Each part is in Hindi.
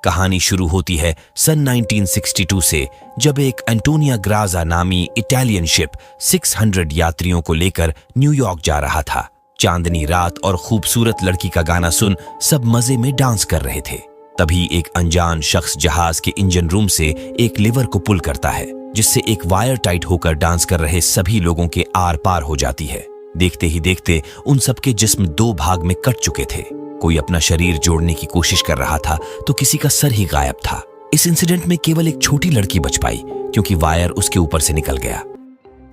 कहानी शुरू होती है सन 1962 से, जब एक एंटोनिया ग्राजा नामी इटालियन शिप 600 यात्रियों को लेकर न्यूयॉर्क जा रहा था। चांदनी रात और खूबसूरत लड़की का गाना सुन सब मजे में डांस कर रहे थे। तभी एक अनजान शख्स जहाज के इंजन रूम से एक लीवर को पुल करता है, जिससे एक वायर टाइट होकर डांस कर रहे सभी लोगों के आर पार हो जाती है। देखते ही देखते उन सबके जिस्म दो भाग में कट चुके थे। कोई अपना शरीर जोड़ने की कोशिश कर रहा था तो किसी का सर ही गायब था। इस इंसिडेंट में केवल एक छोटी लड़की बच पाई, क्योंकि वायर उसके ऊपर से निकल गया।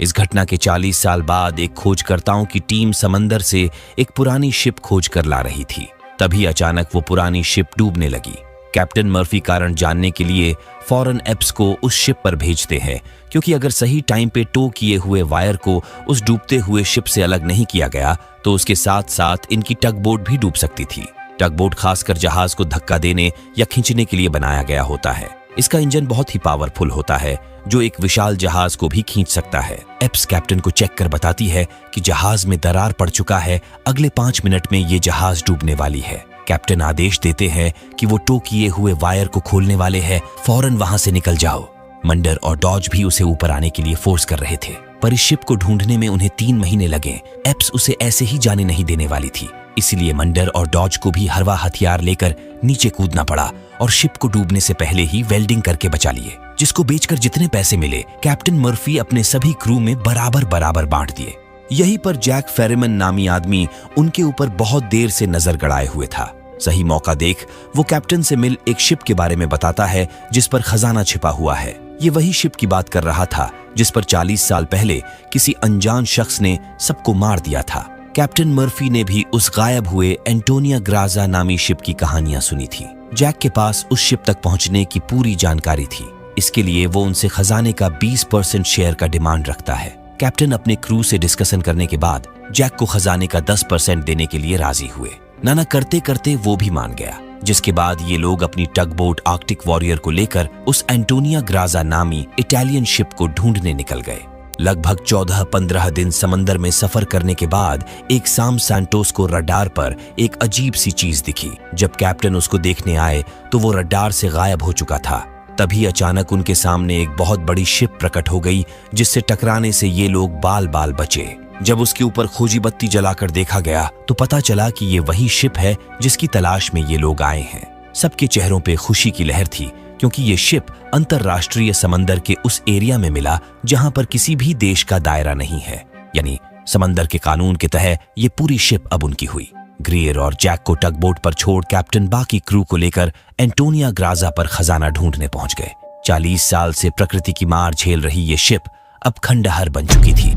इस घटना के 40 साल बाद एक खोजकर्ताओं की टीम समंदर से एक पुरानी शिप खोज कर ला रही थी। तभी अचानक वो पुरानी शिप डूबने लगी। कैप्टन मर्फी कारण जानने के लिए फौरन एप्स को उस शिप पर भेजते हैं, क्योंकि अगर सही टाइम पे टो किए हुए वायर को उस डूबते हुए शिप से अलग नहीं किया गया तो उसके साथ साथ इनकी टग बोट भी डूब सकती थी। टग बोट खासकर जहाज को धक्का देने या खींचने के लिए बनाया गया होता है। इसका इंजन बहुत ही पावरफुल होता है, जो एक विशाल जहाज को भी खींच सकता है। एप्स कैप्टन को चेक कर बताती है कि जहाज में दरार पड़ चुका है, अगले 5 मिनट में ये जहाज डूबने वाली है। कैप्टन आदेश देते हैं कि वो टो किए हुए वायर को खोलने वाले हैं, फौरन वहां से निकल जाओ। मंडर और डॉज भी उसे ऊपर आने के लिए फोर्स कर रहे थे, पर इस शिप को ढूंढने में उन्हें 3 महीने लगे। एप्स उसे ऐसे ही जाने नहीं देने वाली थी, इसलिए मंडर और डॉज को भी हरवा हथियार लेकर नीचे कूदना पड़ा और शिप को डूबने से पहले ही वेल्डिंग करके बचा लिए, जिसको बेचकर जितने पैसे मिले कैप्टन मर्फी अपने सभी क्रू में बराबर बराबर बांट दिए। यहीं पर जैक फेरिमन नामी आदमी उनके ऊपर बहुत देर से नजर गड़ाए हुए था। सही मौका देख वो कैप्टन से मिल एक शिप के बारे में बताता है जिस पर खजाना छिपा हुआ है। ये वही शिप की बात कर रहा था जिस पर 40 साल पहले किसी अनजान शख्स ने सबको मार दिया था। कैप्टन मर्फी ने भी उस गायब हुए एंटोनिया ग्राजा नामी शिप की कहानियां सुनी थी। जैक के पास उस शिप तक पहुंचने की पूरी जानकारी थी, इसके लिए वो उनसे खजाने का 20% शेयर का डिमांड रखता है। कैप्टन अपने क्रू से डिस्कशन करने के बाद जैक को खजाने का 10% देने के लिए राजी हुए। नाना करते करते वो भी मान गया, जिसके बाद ये लोग अपनी टग बोट आर्कटिक वॉरियर को लेकर उस एंटोनिया ग्राजा नामी इटालियन शिप को ढूंढने निकल गए। लगभग 14-15 दिन समंदर में सफर करने के बाद एक साम सैंटोस को रडार पर एक अजीब सी चीज दिखी। जब कैप्टन उसको देखने आए तो वो रडार से गायब हो चुका था। तभी अचानक उनके सामने एक बहुत बड़ी शिप प्रकट हो गई, जिससे टकराने से ये लोग बाल बाल बचे। जब उसके ऊपर खोजी बत्ती जलाकर देखा गया तो पता चला कि ये वही शिप है जिसकी तलाश में ये लोग आए हैं। सबके चेहरों पे खुशी की लहर थी, क्योंकि ये शिप अंतरराष्ट्रीय समंदर के उस एरिया में मिला जहां पर किसी भी देश का दायरा नहीं है, यानी समंदर के कानून के तहत ये पूरी शिप अब उनकी हुई। ग्रियर और जैक को टग बोट पर छोड़ कैप्टन बाकी क्रू को लेकर एंटोनिया ग्राजा पर खजाना ढूंढने पहुंच गए। 40 साल से प्रकृति की मार झेल रही ये शिप अब खंडहर बन चुकी थी।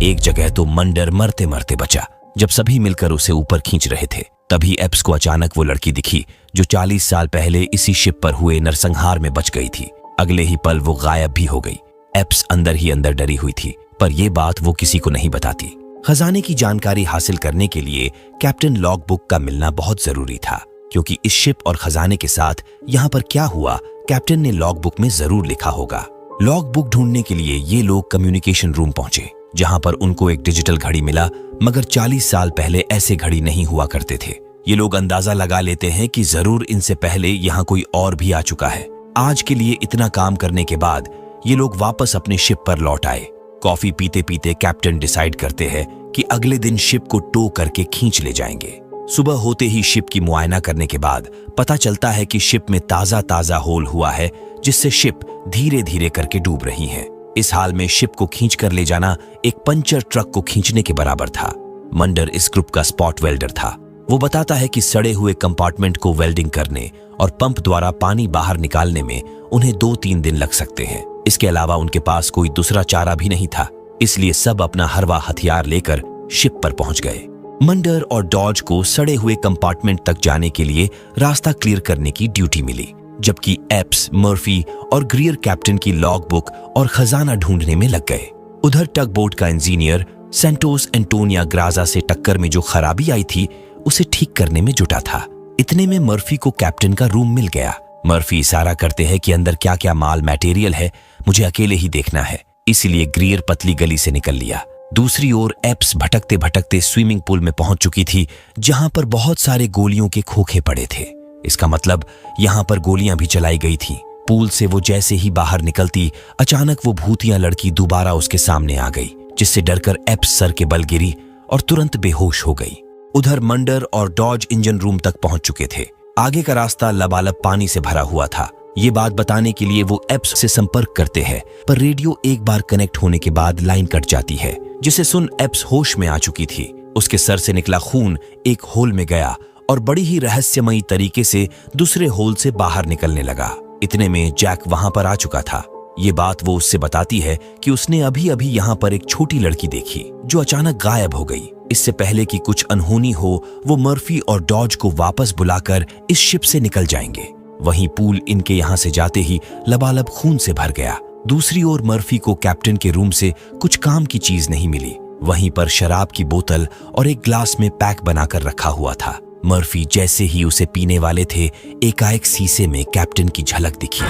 एक जगह तो मंडर मरते मरते बचा, जब सभी मिलकर उसे ऊपर खींच रहे थे। तभी एप्स को अचानक वो लड़की दिखी जो 40 साल पहले इसी शिप पर हुए नरसंहार में बच गई थी। अगले ही पल वो गायब भी हो गई। एप्स अंदर ही अंदर डरी हुई थी, पर यह बात वो किसी को नहीं बताती। खजाने की जानकारी हासिल करने के लिए कैप्टन लॉग बुक का मिलना बहुत जरूरी था, क्योंकि इस शिप और खजाने के साथ यहाँ पर क्या हुआ कैप्टन ने लॉग बुक में जरूर लिखा होगा। लॉग बुक ढूंढने के लिए ये लोग कम्युनिकेशन रूम पहुंचे, जहां पर उनको एक डिजिटल घड़ी मिला, मगर 40 साल पहले ऐसे घड़ी नहीं हुआ करते थे। ये लोग अंदाजा लगा लेते हैं कि जरूर इनसे पहले यहाँ कोई और भी आ चुका है। आज के लिए इतना काम करने के बाद ये लोग वापस अपने शिप पर लौट आए। कॉफी पीते पीते कैप्टन डिसाइड करते हैं कि अगले दिन शिप को टो करके खींच ले जाएंगे। सुबह होते ही शिप की मुआयना करने के बाद पता चलता है कि शिप में ताजा ताजा होल हुआ है, जिससे शिप धीरे धीरे करके डूब रही है। इस हाल में शिप को खींच कर ले जाना एक पंचर ट्रक को खींचने के बराबर था। मंडर इस ग्रुप का स्पॉट वेल्डर था। वो बताता है कि सड़े हुए कंपार्टमेंट को वेल्डिंग करने और पंप द्वारा पानी बाहर निकालने में उन्हें 2-3 दिन लग सकते हैं। इसके अलावा उनके पास कोई दूसरा चारा भी नहीं था, इसलिए सब अपना हरवा हथियार लेकर शिप पर पहुंच गए। मंडर और डॉज को सड़े हुए कंपार्टमेंट तक जाने के लिए रास्ता क्लियर करने की ड्यूटी मिली, जबकि एप्स, मर्फी और ग्रियर कैप्टन की लॉग बुक और खजाना ढूंढने में लग गए। उधर टग बोट का इंजीनियर सैंटोस एंटोनिया ग्राजा से टक्कर में जो खराबी आई थी उसे ठीक करने में जुटा था। इतने में मर्फी को कैप्टन का रूम मिल गया। मर्फी इशारा करते हैं कि अंदर क्या क्या माल मटेरियल है मुझे अकेले ही देखना है, इसलिए ग्रियर पतली गली से निकल लिया। दूसरी ओर एप्स भटकते भटकते स्विमिंग पूल में पहुंच चुकी थी, जहां पर बहुत सारे गोलियों के खोखे पड़े थे। इसका मतलब यहाँ पर गोलियां भी चलाई गई थीं। पूल से वो जैसे ही बाहर निकलती, अचानक वो भूतिया लड़की दोबारा उसके सामने आ गई, जिससे डरकर एप्स सर के बल गिरी और तुरंत बेहोश हो गई। उधर मंडर और डॉज इंजन रूम तक पहुंच चुके थे। आगे का रास्ता लबालब पानी से भरा हुआ था। ये बात बताने के लिए वो एप्स से संपर्क करते हैं, पर रेडियो एक बार कनेक्ट होने के बाद लाइन कट जाती है, जिसे सुन एप्स होश में आ चुकी थी। उसके सर से निकला खून एक होल में गया और बड़ी ही रहस्यमयी तरीके से दूसरे होल से बाहर निकलने लगा। इतने में जैक वहां पर आ चुका था। ये बात वो उससे बताती है कि उसने अभी अभी यहाँ पर एक छोटी लड़की देखी जो अचानक गायब हो गई। इससे पहले कि कुछ अनहोनी हो, वो मर्फी और डॉज को वापस बुलाकर इस शिप से निकल जाएंगे। वहीं पूल इनके यहाँ से जाते ही लबालब खून से भर गया। दूसरी ओर मर्फी को कैप्टन के रूम से कुछ काम की चीज नहीं मिली। वहीं पर शराब की बोतल और एक ग्लास में पैक बनाकर रखा हुआ था। मर्फी जैसे ही उसे पीने वाले थे, एकाएक शीशे में कैप्टन की झलक दिखी।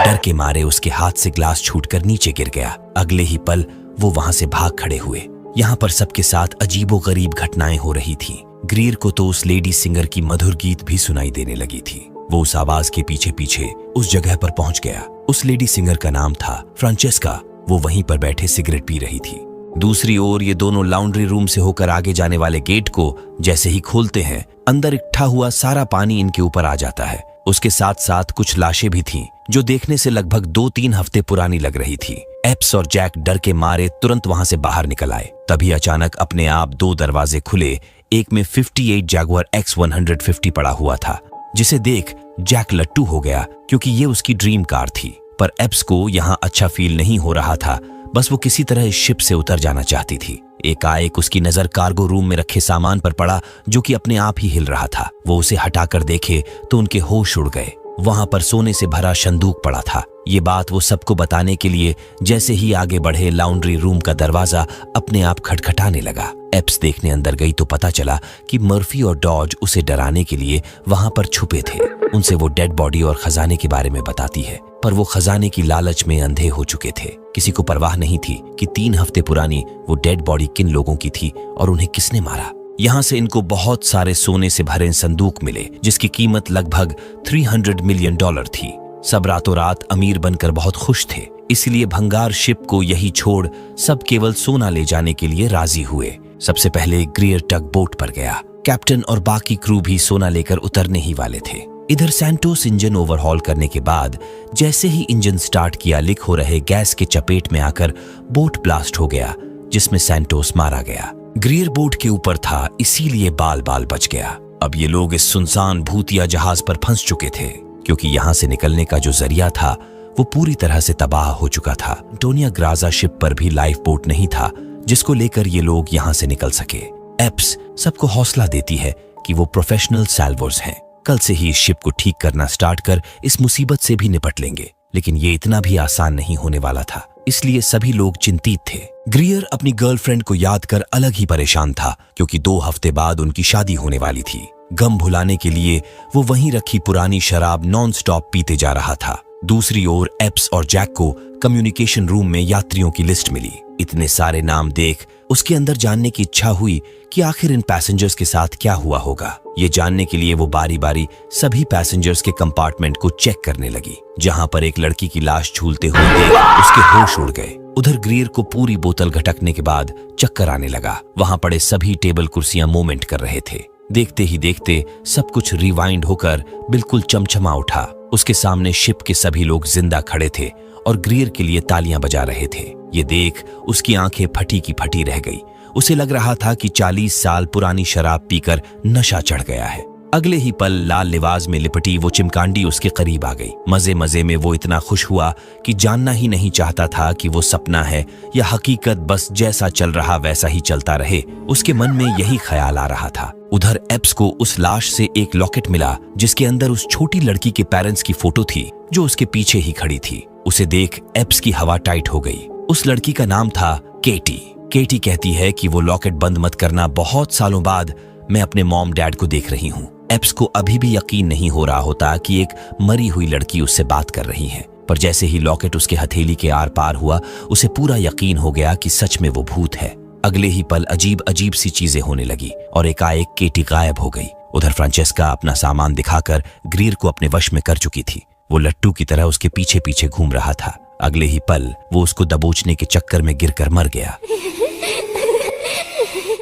डर के मारे उसके हाथ से ग्लास छूटकर नीचे गिर गया। अगले ही पल वो वहां से भाग खड़े हुए। यहाँ पर सबके साथ अजीबोगरीब घटनाएं हो रही थीं। ग्रीर को तो उस लेडी सिंगर की मधुर गीत भी सुनाई देने लगी थी। वो उस आवाज के पीछे पीछे उस जगह पर पहुंच गया। उस लेडी सिंगर का नाम था फ्रांचेस्का। वो वहीं पर बैठे सिगरेट पी रही थी। दूसरी ओर ये दोनों लॉन्ड्री रूम से होकर आगे जाने वाले गेट को जैसे ही खोलते हैं, अंदर इकट्ठा हुआ सारा पानी इनके ऊपर आ जाता है। उसके साथ साथ कुछ लाशें भी थीं, जो देखने से लगभग 2-3 हफ्ते पुरानी लग रही थी। एप्स और जैक डर के मारे तुरंत वहां से बाहर निकल आए। तभी अचानक अपने आप 2 दरवाजे खुले। एक में 58 जैगुआर X150 पड़ा हुआ था, जिसे देख जैक लट्टू हो गया, क्योंकि ये उसकी ड्रीम कार थी। पर एप्स को यहाँ अच्छा फील नहीं हो रहा था। बस वो किसी तरह इस शिप से उतर जाना चाहती थी। एकाएक उसकी नजर कार्गो रूम में रखे सामान पर पड़ा, जो कि अपने आप ही हिल रहा था। वो उसे हटाकर देखे तो उनके होश उड़ गए। वहां पर सोने से भरा संदूक पड़ा था। ये बात वो सबको बताने के लिए जैसे ही आगे बढ़े, लॉन्ड्री रूम का दरवाजा अपने आप खटखटाने लगा। एप्स देखने अंदर गई तो पता चला कि मर्फी और डॉज उसे डराने के लिए वहां पर छुपे थे। उनसे वो डेड बॉडी और खजाने के बारे में बताती है, पर वो खजाने की लालच में अंधे हो चुके थे। किसी को परवाह नहीं थी कि 3 हफ्ते पुरानी वो डेड बॉडी किन लोगों की थी और उन्हें किसने मारा। यहाँ से इनको बहुत सारे सोने से भरे संदूक मिले, जिसकी कीमत लगभग $300 मिलियन थी। सब रातों रात अमीर बनकर बहुत खुश थे, इसलिए भंगार शिप को यही छोड़ सब केवल सोना ले जाने के लिए राजी हुए। सबसे पहले ग्रियर टग बोट पर गया। कैप्टन और बाकी क्रू भी सोना लेकर उतरने ही वाले थे। इधर सैंटोस इंजन ओवरहॉल करने के बाद जैसे ही इंजन स्टार्ट किया, लीक हो रहे गैस के चपेट में आकर बोट ब्लास्ट हो गया, जिसमें सैंटोस मारा गया। ग्रियर बोट के ऊपर था, इसीलिए बाल बाल बच गया। अब ये लोग इस सुनसान भूतिया जहाज पर फंस चुके थे, क्योंकि यहाँ से निकलने का जो जरिया था वो पूरी तरह से तबाह हो चुका था। एंटोनिया ग्राजा शिप पर भी लाइफ बोट नहीं था, जिसको लेकर ये लोग यहाँ से निकल सके। एप्स सबको हौसला देती है कि वो प्रोफेशनल सैल्वर्स हैं। कल से ही इस शिप को ठीक करना स्टार्ट कर इस मुसीबत से भी निपट लेंगे। लेकिन ये इतना भी आसान नहीं होने वाला था, इसलिए सभी लोग चिंतित थे। ग्रियर अपनी गर्लफ्रेंड को याद कर अलग ही परेशान था, क्योंकि 2 हफ्ते बाद उनकी शादी होने वाली थी। गम भुलाने के लिए वो वहीं रखी पुरानी शराब नॉन स्टॉप पीते जा रहा था। दूसरी ओर एप्स और जैक को कम्युनिकेशन रूम में यात्रियों की लिस्ट मिली। इतने सारे नाम देख उसके अंदर जानने की इच्छा हुई कि आखिर इन पैसेंजर्स के साथ क्या हुआ होगा। ये जानने के लिए वो बारी बारी सभी पैसेंजर्स के कंपार्टमेंट को चेक करने लगी। जहां पर एक लड़की की लाश झूलते हुए देख उसके होश उड़ गए। उधर ग्रियर को पूरी बोतल घटकने के बाद चक्कर आने लगा। वहां पड़े सभी टेबल कुर्सियां मूवमेंट कर रहे थे। देखते ही देखते सब कुछ रिवाइंड होकर बिल्कुल चमचमा उठा। उसके सामने शिप के सभी लोग जिंदा खड़े थे और ग्रियर के लिए तालियां बजा रहे थे। ये देख उसकी आंखें फटी की फटी रह गई। उसे लग रहा था कि 40 साल पुरानी शराब पीकर नशा चढ़ गया है। अगले ही पल लाल लिवाज में लिपटी वो चिमकांडी उसके करीब आ गई। मजे मजे में वो इतना खुश हुआ कि जानना ही नहीं चाहता था कि वो सपना है या हकीकत। बस जैसा चल रहा वैसा ही चलता रहे, उसके मन में यही ख्याल आ रहा था। उधर एप्स को उस लाश से एक लॉकेट मिला, जिसके अंदर उस छोटी लड़की के पेरेंट्स की फोटो थी, जो उसके पीछे ही खड़ी थी। उसे देख एप्स की हवा टाइट हो गई। उस लड़की का नाम था केटी। केटी कहती है कि वो लॉकेट बंद मत करना, बहुत सालों बाद मैं अपने मॉम डैड को देख रही हूँ। एप्स को अभी भी यकीन नहीं हो रहा होता कि एक मरी हुई लड़की उससे बात कर रही है, पर जैसे ही लॉकेट उसके हथेली के आर पार हुआ, उसे पूरा यकीन हो गया कि सच में वो भूत है। अगले ही पल अजीब अजीब सी चीजें होने लगी और एकाएक केटी गायब हो गई। उधर फ्रांचेस्का अपना सामान दिखाकर ग्रीर को अपने वश में कर चुकी थी। वो लट्टू की तरह उसके पीछे पीछे घूम रहा था। अगले ही पल वो उसको दबोचने के चक्कर में गिरकर मर गया।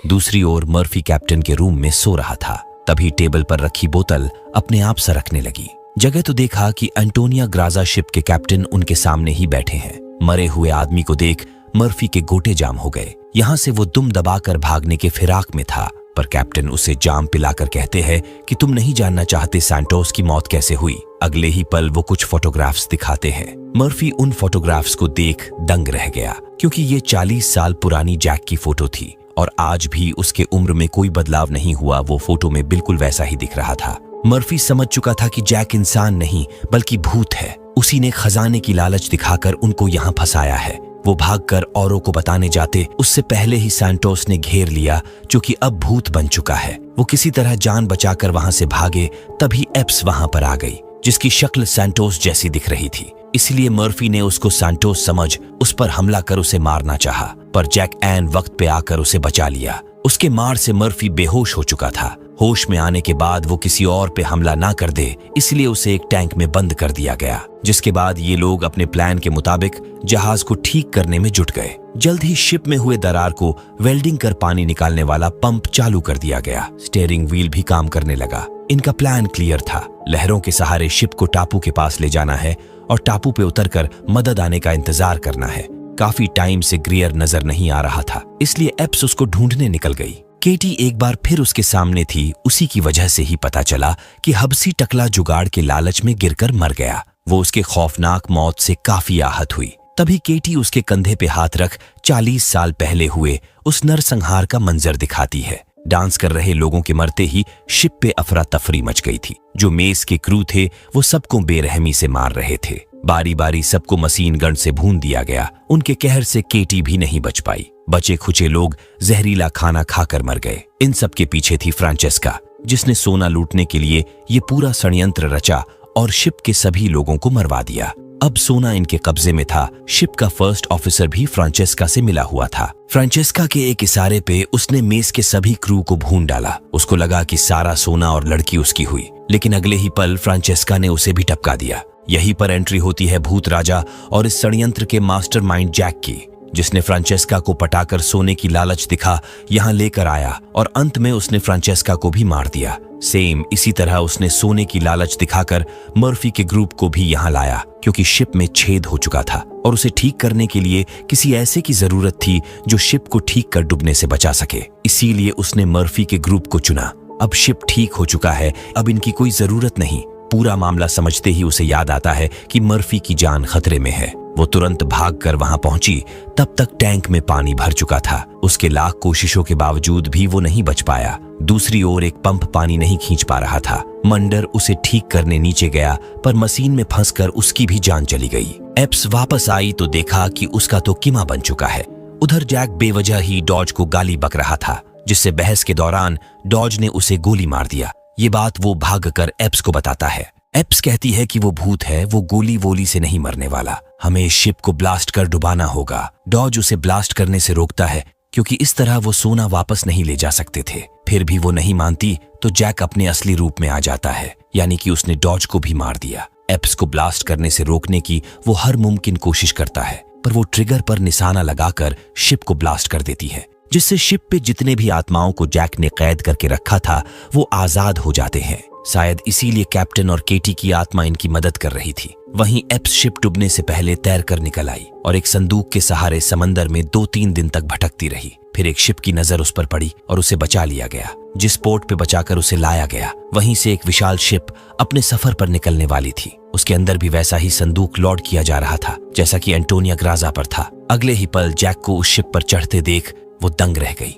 दूसरी ओर मर्फी कैप्टन के रूम में सो रहा था। तभी टेबल पर रखी बोतल अपने आप सरकने लगी। जगह तो देखा कि एंटोनिया ग्राजा शिप के कैप्टन उनके सामने ही बैठे हैं। मरे हुए आदमी को देख मर्फी के गोटे जाम हो गए। यहाँ से वो दुम दबाकर भागने के फिराक में था, पर कैप्टन उसे जाम पिलाकर कहते हैं कि तुम नहीं जानना चाहते सैंटोस की मौत कैसे हुई। अगले ही पल वो कुछ फोटोग्राफ्स दिखाते हैं। मर्फी उन फोटोग्राफ्स को देख दंग रह गया, क्योंकि ये 40 साल पुरानी जैक की फोटो थी और आज भी उसके उम्र में कोई बदलाव नहीं हुआ। वो फोटो में बिल्कुल वैसा ही दिख रहा था। मर्फी समझ चुका था कि जैक इंसान नहीं बल्कि भूत है। उसी ने खजाने की लालच दिखाकर उनको यहाँ फंसाया है। वो भागकर औरों को बताने जाते उससे पहले ही सैंटोस ने घेर लिया, जो कि अब भूत बन चुका है। वो किसी तरह जान बचाकर वहां से भागे, तभी एप्स वहां पर आ गई, जिसकी शक्ल सैंटोस जैसी दिख रही थी। इसलिए मर्फी ने उसको सैंटोस समझ उस पर हमला कर उसे मारना चाहा, पर जैक ऐन वक्त पे आकर उसे बचा लिया। उसके मार से मर्फी बेहोश हो चुका था। होश में आने के बाद वो किसी और पे हमला ना कर दे, इसलिए उसे एक टैंक में बंद कर दिया गया, जिसके बाद ये लोग अपने प्लान के मुताबिक जहाज को ठीक करने में जुट गए। जल्द ही शिप में हुए दरार को वेल्डिंग कर पानी निकालने वाला पंप चालू कर दिया गया। स्टीयरिंग व्हील भी काम करने लगा। इनका प्लान क्लियर था। लहरों के सहारे शिप को टापू के पास ले जाना है और टापू पे उतरकर मदद आने का इंतजार करना है। काफी टाइम से ग्रियर नजर नहीं आ रहा था, इसलिए एप्स उसको ढूंढने निकल गई। केटी एक बार फिर उसके सामने थी। उसी की वजह से ही पता चला कि हबसी टकला जुगाड़ के लालच में गिरकर मर गया। वो उसके खौफनाक मौत से काफी आहत हुई। तभी केटी उसके कंधे पे हाथ रख 40 साल पहले हुए उस नरसंहार का मंजर दिखाती है। डांस कर रहे लोगों के मरते ही शिप पे अफरा तफरी मच गई थी। जो मेस के क्रू थे वो सबको बेरहमी से मार रहे थे। बारी बारी सबको मशीन गन से भून दिया गया। उनके कहर से केटी भी नहीं बच पाई। बचे खुचे लोग जहरीला खाना खाकर मर गए। इन सब के पीछे थी फ्रांचेस्का, जिसने सोना लूटने के लिए ये पूरा षड्यंत्र रचा और शिप के सभी लोगों को मरवा दिया। अब सोना इनके कब्जे में था। शिप का फर्स्ट ऑफिसर भी फ्रांचेस्का से मिला हुआ था। फ्रांचेस्का के एक इशारे पे उसने मेस के सभी क्रू को भून डाला। उसको लगा कि सारा सोना और लड़की उसकी हुई, लेकिन अगले ही पल फ्रांचेस्का ने उसे भी टपका दिया। यहीं पर एंट्री होती है भूत राजा और इस षड्यंत्र के मास्टरमाइंड जैक की, जिसने फ्रांचेस्का को पटाकर सोने की लालच दिखा यहाँ लेकर आया और अंत में उसने फ्रांचेस्का को भी मार दिया। सेम इसी तरह उसने सोने की लालच दिखाकर मर्फी के ग्रुप को भी यहाँ लाया, क्योंकि शिप में छेद हो चुका था और उसे ठीक करने के लिए किसी ऐसे की जरूरत थी जो शिप को ठीक कर डूबने से बचा सके। इसीलिए उसने मर्फी के ग्रुप को चुना। अब शिप ठीक हो चुका है, अब इनकी कोई जरूरत नहीं। पूरा मामला समझते ही उसे याद आता है कि मर्फी की जान खतरे में है। वो तुरंत भागकर वहां पहुंची। तब तक टैंक में पानी भर चुका था। उसके लाख कोशिशों के बावजूद भी वो नहीं बच पाया। दूसरी ओर एक पंप पानी नहीं खींच पा रहा था। मंडर उसे ठीक करने नीचे गया, पर मशीन में फंसकर उसकी भी जान चली गई। एप्स वापस आई तो देखा कि उसका तो कीमा बन चुका है। उधर जैक बेवजह ही डॉज को गाली बक रहा था, जिससे बहस के दौरान डॉज ने उसे गोली मार दिया। ये बात वो भागकर एप्स को बताता है। एप्स कहती है कि वो भूत है, वो गोली वोली से नहीं मरने वाला। हमें इस शिप को ब्लास्ट कर डुबाना होगा। डॉज उसे ब्लास्ट करने से रोकता है, क्योंकि इस तरह वो सोना वापस नहीं ले जा सकते थे। फिर भी वो नहीं मानती तो जैक अपने असली रूप में आ जाता है, यानी कि उसने डॉज को भी मार दिया। एप्स को ब्लास्ट करने से रोकने की वो हर मुमकिन कोशिश करता है, पर वो ट्रिगर पर निशाना लगाकर शिप को ब्लास्ट कर देती है, जिससे शिप पे जितने भी आत्माओं को जैक ने कैद करके रखा था वो आजाद हो जाते हैं। शायद इसीलिए कैप्टन और केटी की आत्मा इनकी मदद कर रही थी। वहीं एप्स शिप डूबने से पहले तैरकर निकल आई और एक संदूक के सहारे समंदर में 2-3 दिन तक भटकती रही। फिर एक शिप की नजर उस पर पड़ी और उसे बचा लिया गया। जिस पोर्ट पे बचाकर उसे लाया गया, वहीं से एक विशाल शिप अपने सफर पर निकलने वाली थी। उसके अंदर भी वैसा ही संदूक लोड किया जा रहा था, जैसा कि एंटोनिया ग्राजा पर था। अगले ही पल जैक को उस शिप पर चढ़ते देख वो दंग रह गई।